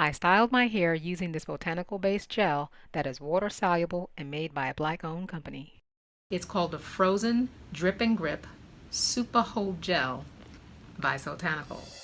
I styled my hair using this botanical-based gel that is water-soluble and made by a black-owned company. It's called the Fro'zen Drip and Grip Supa Hold Gel by Soultanicals.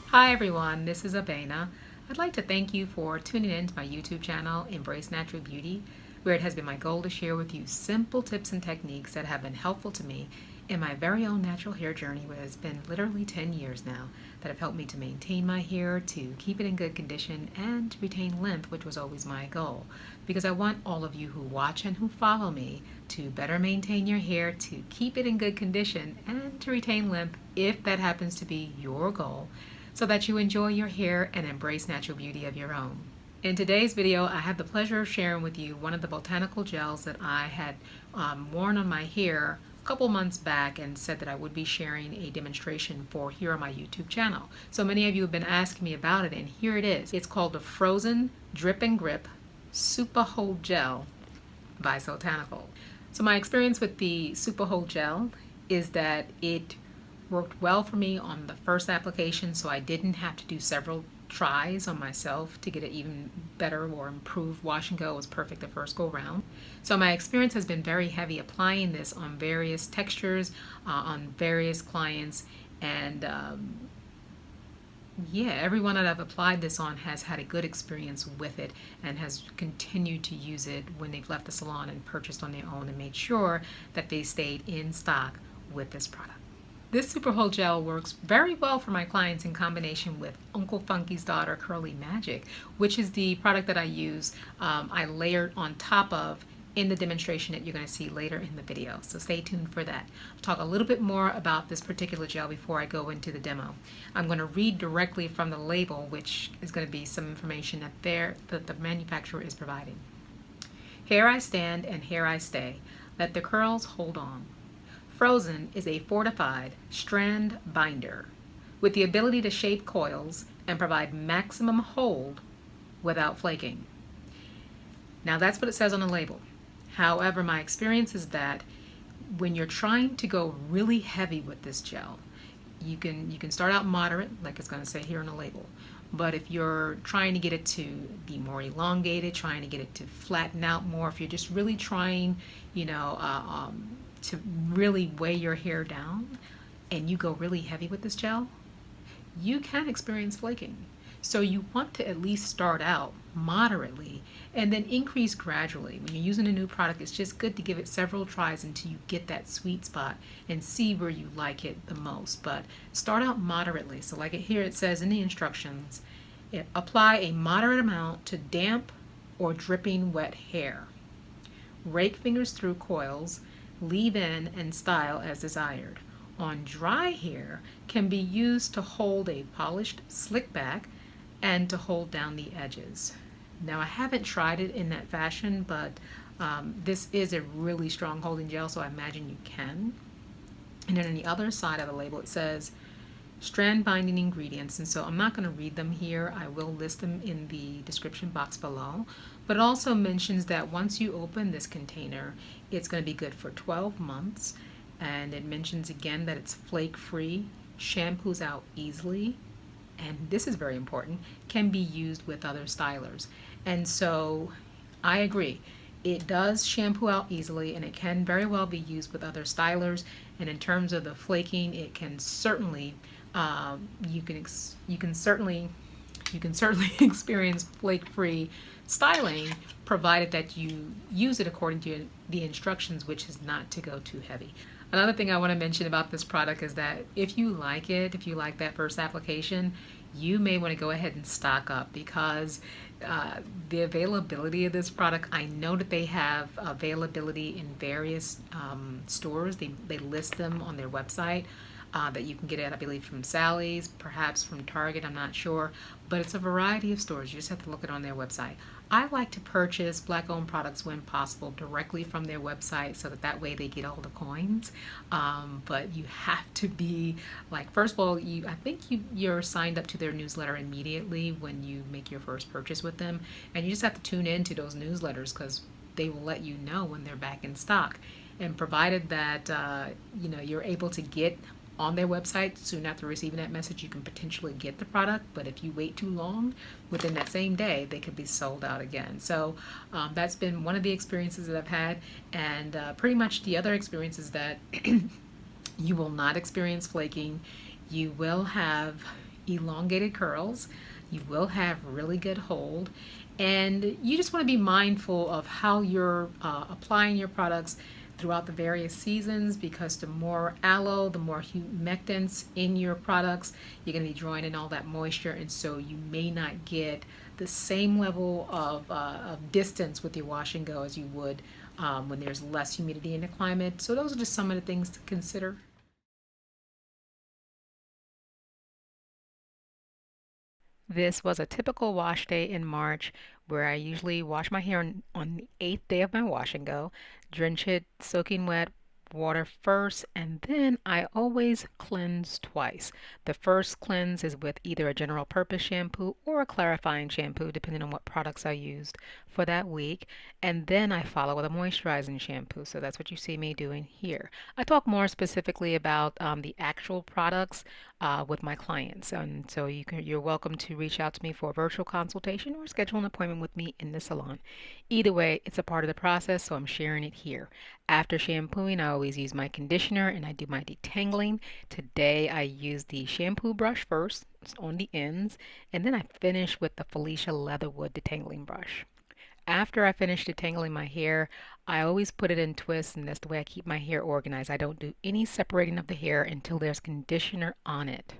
Hi everyone, this is Abena. I'd like to thank you for tuning in to my YouTube channel, Embrace Natural Beauty, where it has been my goal to share with you simple tips and techniques that have been helpful to me in my very own natural hair journey, which has been literally 10 years now, that have helped me to maintain my hair, to keep it in good condition, and to retain length, which was always my goal. Because I want all of you who watch and who follow me to better maintain your hair, to keep it in good condition, and to retain length if that happens to be your goal, so that you enjoy your hair and embrace natural beauty of your own. In today's video, I have the pleasure of sharing with you one of the botanical gels that I had worn on my hair a couple months back and said that I would be sharing a demonstration for here on my YouTube channel. So many of you have been asking me about it, and here it is. It's called the Fro'zen Drip and Grip Supa Hold Gel by Soultanicals. So my experience with the Supa Hold Gel is that it worked well for me on the first application, so I didn't have to do several tries on myself to get it even better or improved. Wash and go was perfect the first go round. So my experience has been very heavy applying this on various textures, on various clients, and yeah, everyone that I've applied this on has had a good experience with it and has continued to use it when they've left the salon and purchased on their own and made sure that they stayed in stock with this product. This Supa Hold Gel works very well for my clients in combination with Uncle Funky's Daughter Curly Magic, which is the product that I use. I layered on top of in the demonstration that you're going to see later in the video. So stay tuned for that. I'll talk a little bit more about this particular gel before I go into the demo. I'm going to read directly from the label, which is going to be some information that the manufacturer is providing. Here I stand and here I stay. Let the curls hold on. Fro'zen is a fortified strand binder with the ability to shape coils and provide maximum hold without flaking. Now that's what it says on the label. However, my experience is that when you're trying to go really heavy with this gel, you can start out moderate, like it's going to say here on the label. But if you're trying to get it to be more elongated, trying to get it to flatten out more, if you're just really trying, to really weigh your hair down and you go really heavy with this gel, you can experience flaking. So you want to at least start out moderately and then increase gradually. When you're using a new product, it's just good to give it several tries until you get that sweet spot and see where you like it the most. But start out moderately. So like here it says in the instructions, apply a moderate amount to damp or dripping wet hair. Rake fingers through coils, leave in and style as desired. On dry hair, can be used to hold a polished slick back and to hold down the edges. Now I haven't tried it in that fashion, but this is a really strong holding gel, so I imagine you can. And then on the other side of the label it says strand binding ingredients, and so I'm not going to read them here. I will list them in the description box below. But it also mentions that once you open this container, it's going to be good for 12 months. And it mentions again that it's flake-free, shampoos out easily, and this is very important, can be used with other stylers. And so I agree. It does shampoo out easily, and it can very well be used with other stylers. And in terms of the flaking, it can certainly you can certainly experience flake-free styling, provided that you use it according to the instructions, which is not to go too heavy. Another thing I want to mention about this product is that if you like it, if you like that first application, you may want to go ahead and stock up, because the availability of this product, I know that they have availability in various stores. They list them on their website. that you can get it, I believe, from Sally's, perhaps from Target, I'm not sure. But it's a variety of stores. You just have to look it on their website. I like to purchase black-owned products when possible directly from their website so that way they get all the coins. But you have to be like, first of all, I think you're signed up to their newsletter immediately when you make your first purchase with them, and you just have to tune in to those newsletters because they will let you know when they're back in stock. And provided that you're able to get on their website soon after receiving that message, you can potentially get the product. But if you wait too long, within that same day, they could be sold out again. So that's been one of the experiences that I've had. And pretty much the other experiences that you will not experience flaking. You will have elongated curls. You will have really good hold. And you just want to be mindful of how you're applying your products throughout the various seasons, because the more aloe, the more humectants in your products, you're going to be drawing in all that moisture, and so you may not get the same level of distance with your wash and go as you would when there's less humidity in the climate. So those are just some of the things to consider. This was a typical wash day in March where I usually wash my hair on the eighth day of my wash and go, drench it soaking wet water first, and then I always cleanse twice. The first cleanse is with either a general purpose shampoo or a clarifying shampoo, depending on what products I used for that week. And then I follow with a moisturizing shampoo. So that's what you see me doing here. I talk more specifically about the actual products with my clients. And so you're welcome to reach out to me for a virtual consultation or schedule an appointment with me in the salon. Either way, it's a part of the process, so I'm sharing it here. After shampooing, I always use my conditioner and I do my detangling. Today, I use the shampoo brush first on the ends, and then I finish with the Felicia Leatherwood detangling brush. After I finish detangling my hair, I always put it in twists, and that's the way I keep my hair organized. I don't do any separating of the hair until there's conditioner on it.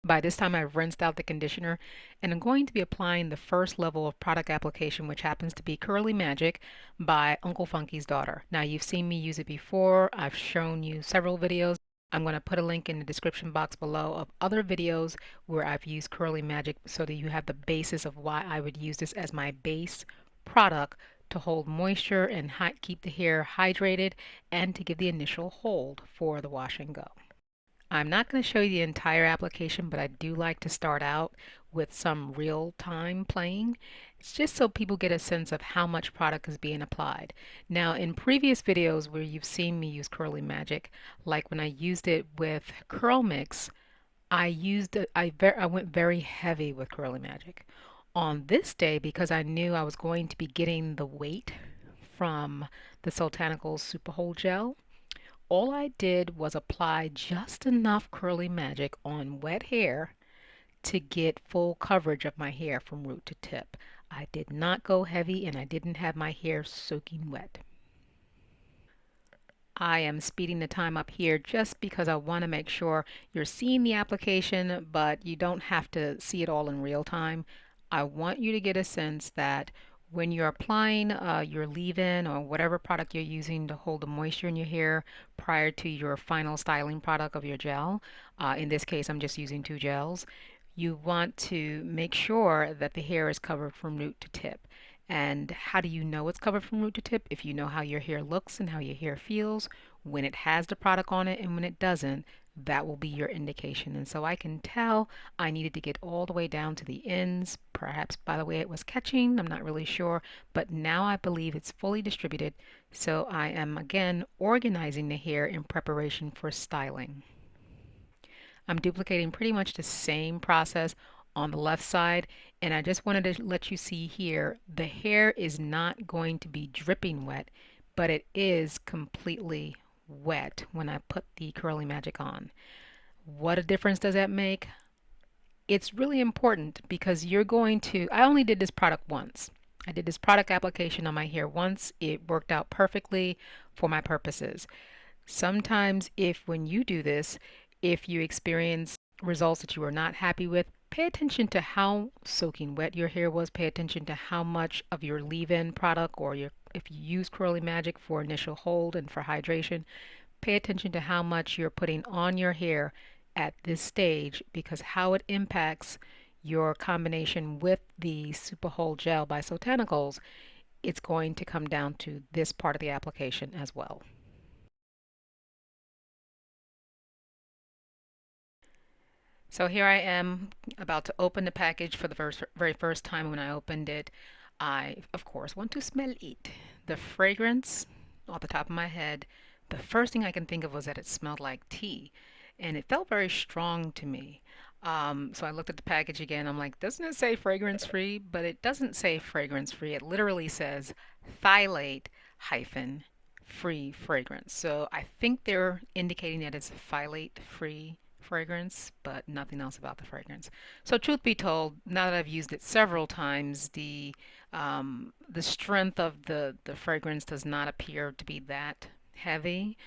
By this time, I've rinsed out the conditioner, and I'm going to be applying the first level of product application, which happens to be Curly Magic by Uncle Funky's daughter. Now, you've seen me use it before. I've shown you several videos. I'm going to put a link in the description box below of other videos where I've used Curly Magic so that you have the basis of why I would use this as my base product to hold moisture and keep the hair hydrated and to give the initial hold for the wash and go. I'm not going to show you the entire application, but I do like to start out with some real time playing. It's just so people get a sense of how much product is being applied. Now, in previous videos where you've seen me use Curly Magic, like when I used it with Curl Mix, I went very heavy with Curly Magic. On this day, because I knew I was going to be getting the weight from the Soultanicals Super Hold Gel, all I did was apply just enough Curly Magic on wet hair to get full coverage of my hair from root to tip. I did not go heavy and I didn't have my hair soaking wet. I am speeding the time up here just because I want to make sure you're seeing the application, but you don't have to see it all in real time. I want you to get a sense that when you're applying your leave-in or whatever product you're using to hold the moisture in your hair prior to your final styling product of your gel, in this case I'm just using 2 gels, you want to make sure that the hair is covered from root to tip. And how do you know it's covered from root to tip? If you know how your hair looks and how your hair feels when it has the product on it and when it doesn't, that will be your indication. And so I can tell I needed to get all the way down to the ends. Perhaps by the way it was catching, I'm not really sure, but now I believe it's fully distributed. So I am again organizing the hair in preparation for styling. I'm duplicating pretty much the same process on the left side, and I just wanted to let you see here the hair is not going to be dripping wet, but it is completely wet when I put the Curly Magic on. What a difference does that make? It's really important because I only did this product once. I did this product application on my hair once. It worked out perfectly for my purposes. Sometimes when you do this, if you experience results that you are not happy with, pay attention to how soaking wet your hair was. Pay attention to how much of your leave-in product if you use Curly Magic for initial hold and for hydration, Pay attention to how much you're putting on your hair at this stage, because how it impacts your combination with the Super Hold Gel by Soultanicals, it's going to come down to this part of the application as well. So here I am about to open the package for the very first time. When I opened it, I, of course, want to smell it. The fragrance, off the top of my head, the first thing I can think of was that it smelled like tea. And it felt very strong to me. So I looked at the package again. I'm like, doesn't it say fragrance free? But it doesn't say fragrance free. It literally says phthalate hyphen free fragrance. So I think they're indicating that it's phthalate free fragrance, but nothing else about the fragrance. So truth be told, now that I've used it several times, the strength of the fragrance does not appear to be that heavy.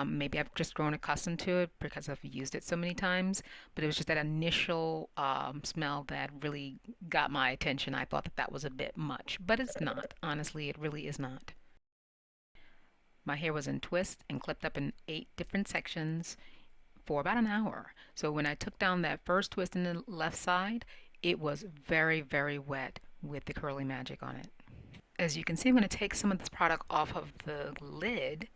Maybe I've just grown accustomed to it because I've used it so many times, but it was just that initial smell that really got my attention. I thought that that was a bit much, but it's not. Honestly, it really is not. My hair was in twists and clipped up in 8 different sections for about an hour. So when I took down that first twist in the left side, it was very, very wet with the Curly Magic on it. As you can see, I'm going to take some of this product off of the lid,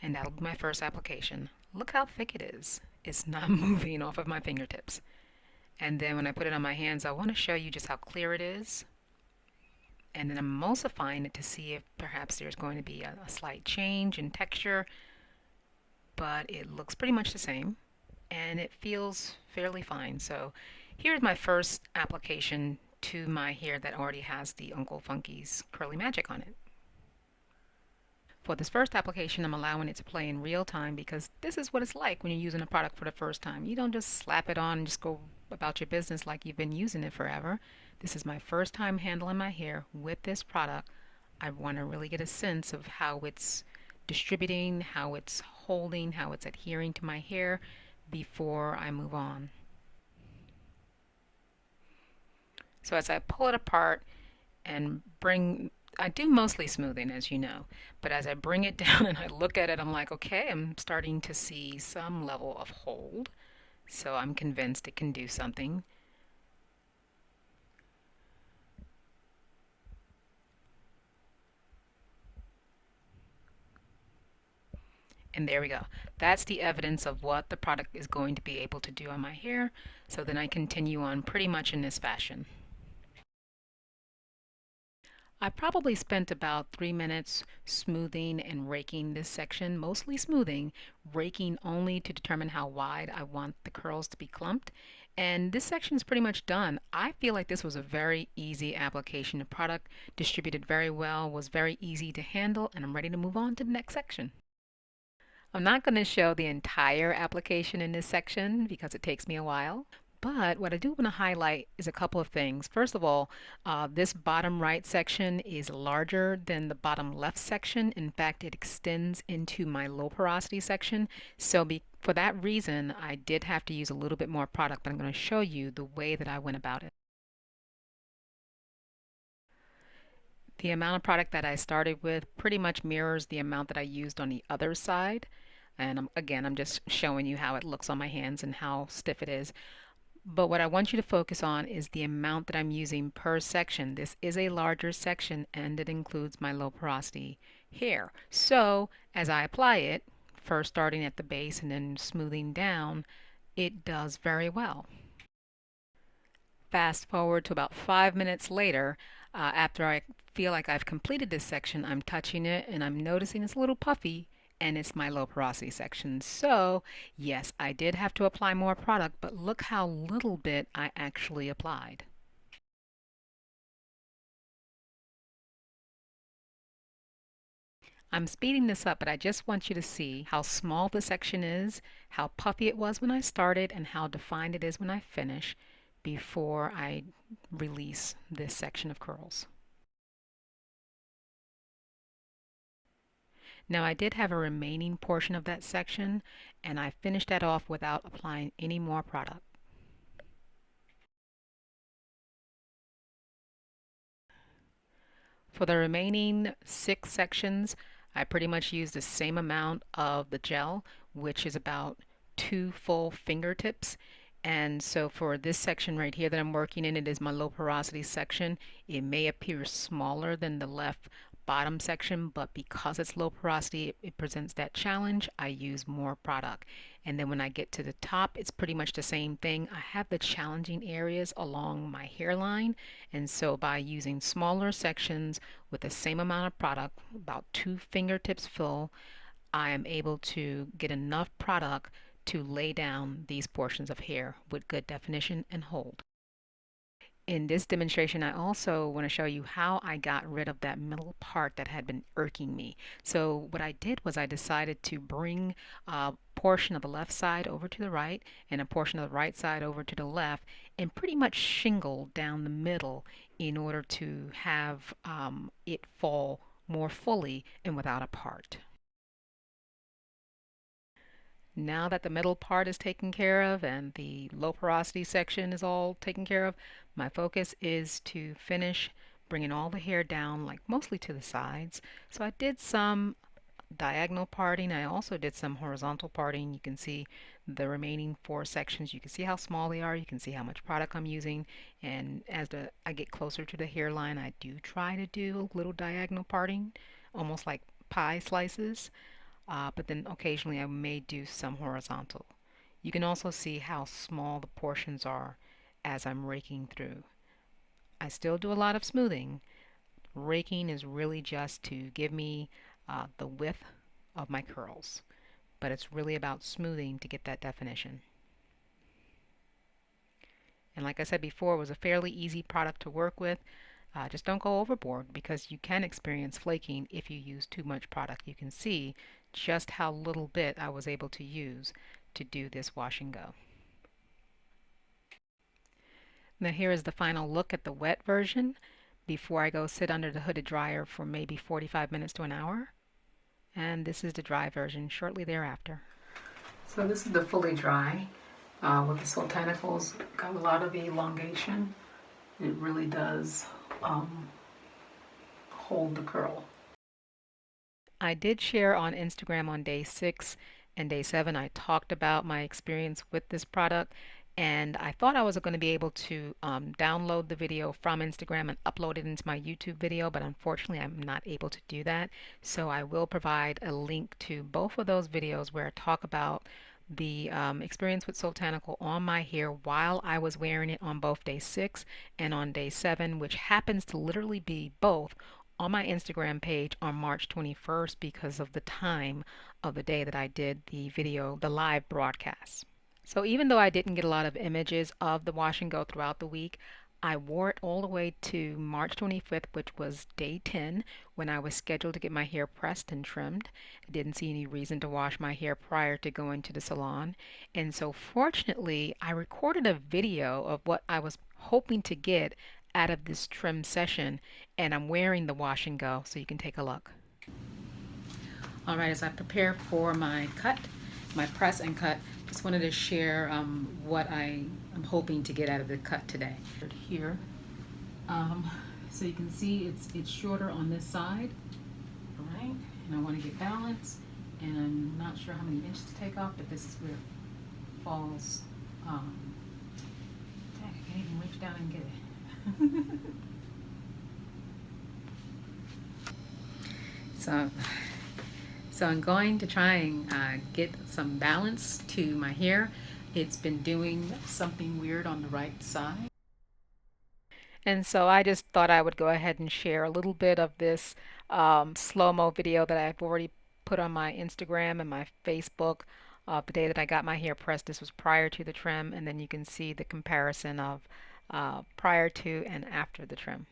and that'll be my first application. Look how thick it is. It's not moving off of my fingertips. And then when I put it on my hands, I want to show you just how clear it is. And then I'm emulsifying it to see if perhaps there's going to be a slight change in texture, but it looks pretty much the same and it feels fairly fine. So here's my first application to my hair that already has the Uncle Funky's Curly Magic on it. For this first application, I'm allowing it to play in real time because this is what it's like when you're using a product for the first time. You don't just slap it on and just go about your business like you've been using it forever. This is my first time handling my hair with this product. I want to really get a sense of how it's distributing, how it's holding, how it's adhering to my hair before I move on. So as I pull it apart and I do mostly smoothing, as you know, but as I bring it down and I look at it, I'm like, okay, I'm starting to see some level of hold. So I'm convinced it can do something. And there we go. That's the evidence of what the product is going to be able to do on my hair. So then I continue on pretty much in this fashion. I probably spent about 3 minutes smoothing and raking this section, mostly smoothing, raking only to determine how wide I want the curls to be clumped. And this section is pretty much done. I feel like this was a very easy application. The product distributed very well, was very easy to handle, and I'm ready to move on to the next section. I'm not going to show the entire application in this section because it takes me a while. But what I do want to highlight is a couple of things. First of all, this bottom right section is larger than the bottom left section. In fact, it extends into my low porosity section. So for that reason, I did have to use a little bit more product, but I'm going to show you the way that I went about it. The amount of product that I started with pretty much mirrors the amount that I used on the other side. And again, I'm just showing you how it looks on my hands and how stiff it is. But what I want you to focus on is the amount that I'm using per section. This is a larger section and it includes my low porosity hair. So as I apply it, first starting at the base and then smoothing down, it does very well. Fast forward to about 5 minutes later, after I feel like I've completed this section, I'm touching it and I'm noticing it's a little puffy and it's my low porosity section. So yes, I did have to apply more product, but look how little bit I actually applied. I'm speeding this up, but I just want you to see how small the section is, how puffy it was when I started, and how defined it is when I finish before I release this section of curls. Now I did have a remaining portion of that section and I finished that off without applying any more product. For the remaining 6 sections, I pretty much use the same amount of the gel, which is about 2 full fingertips. And so for this section right here that I'm working in, it is my low porosity section. It may appear smaller than the left bottom section, but because it's low porosity, it presents that challenge. I use more product. And then when I get to the top, it's pretty much the same thing. I have the challenging areas along my hairline, and so by using smaller sections with the same amount of product, about 2 fingertips full, I am able to get enough product to lay down these portions of hair with good definition and hold. In this demonstration, I also want to show you how I got rid of that middle part that had been irking me. So what I did was I decided to bring a portion of the left side over to the right and a portion of the right side over to the left and pretty much shingle down the middle in order to have it fall more fully and without a part. Now that the middle part is taken care of and the low porosity section is all taken care of, my focus is to finish bringing all the hair down, like mostly to the sides. So I did some diagonal parting. I also did some horizontal parting. You can see the remaining 4 sections. You can see how small they are. You can see how much product I'm using. And as I get closer to the hairline, I do try to do a little diagonal parting, almost like pie slices. But then occasionally I may do some horizontal. You can also see how small the portions are as I'm raking through. I still do a lot of smoothing. Raking is really just to give me the width of my curls, but it's really about smoothing to get that definition. And like I said before, it was a fairly easy product to work with. Just don't go overboard because you can experience flaking if you use too much product. You can see just how little bit I was able to use to do this wash and go. Now here is the final look at the wet version before I go sit under the hooded dryer for maybe 45 minutes to an hour. And this is the dry version shortly thereafter. So this is the fully dry with the Soultanicals. Got a lot of elongation. It really does hold the curl. I did share on Instagram on day 6 and day 7. I talked about my experience with this product, and I thought I was going to be able to download the video from Instagram and upload it into my YouTube video, but unfortunately I'm not able to do that. So I will provide a link to both of those videos where I talk about the experience with Soultanical on my hair while I was wearing it on both day 6 and on day 7, which happens to literally be both on my Instagram page on March 21st because of the time of the day that I did the video, the live broadcast. So even though I didn't get a lot of images of the wash and go throughout the week, I wore it all the way to March 25th, which was day 10, when I was scheduled to get my hair pressed and trimmed. I didn't see any reason to wash my hair prior to going to the salon. And so fortunately, I recorded a video of what I was hoping to get out of this trim session, and I'm wearing the wash and go, so you can take a look. All right, as I prepare for my cut, my press and cut, just wanted to share what I am hoping to get out of the cut today. Here, so you can see it's shorter on this side, all right? And I want to get balance, and I'm not sure how many inches to take off, but this is where it falls. Dang, I can't even reach down and get it. So I'm going to try and get some balance to my hair. It's been doing something weird on the right side. And so I just thought I would go ahead and share a little bit of this slow-mo video that I've already put on my Instagram and my Facebook the day that I got my hair pressed. This was prior to the trim, and then you can see the comparison of prior to and after the trim.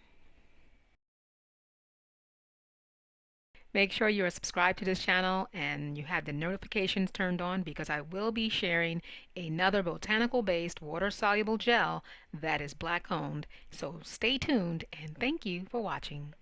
Make sure you are subscribed to this channel and you have the notifications turned on because I will be sharing another botanical-based water-soluble gel that is Black owned. So stay tuned and thank you for watching.